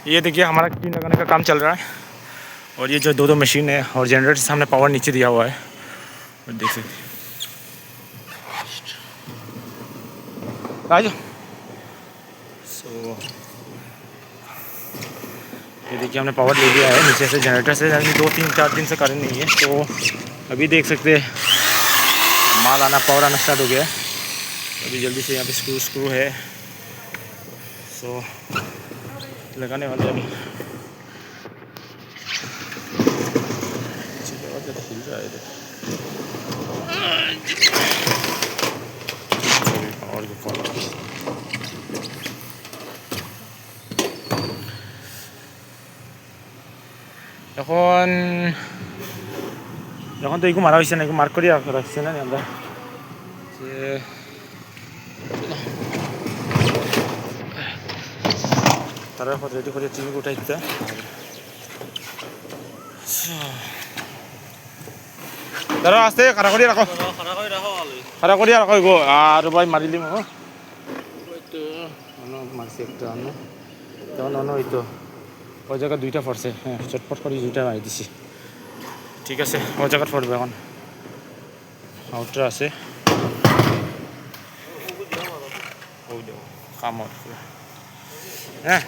ये देखिए हमारा टीन लगाने का काम चल रहा है और ये जो दो मशीन है और जनरेटर से हमने पावर नीचे दिया हुआ है और देख सकते हैं। आ जाओ। सो ये देखिए हमने पावर ले लिया है नीचे से जनरेटर से, यानी 2-3-4 दिन से करंट नहीं है। तो अभी देख सकते हैं माल आना, पावर आना स्टार्ट हो गया है। अभी जल्दी से यहाँ पे स्क्रू है, सो लगाने वाले अभी। हिल रहा है पावर के फॉलो। এখন এখন তো এইগু মারা হয়েছে না, এগু মার্ক করে রাখছে না আমরা যে তারা রেডি করে টিভি উঠাইতে। দাঁড়াও আস্তে খাড়া করিয়া রাখো, খাড়া করিয়া রাখো গো। আর ভাই মারিলি মো মারছি একটা তখন ওই তো ওই জায়গা দুইটা পড়ছে। হ্যাঁ চটপট করে দুইটা মারি দিছি। ঠিক আছে ওই জায়গা পড়বে এখন আউটটা আছে কাম হ্যাঁ।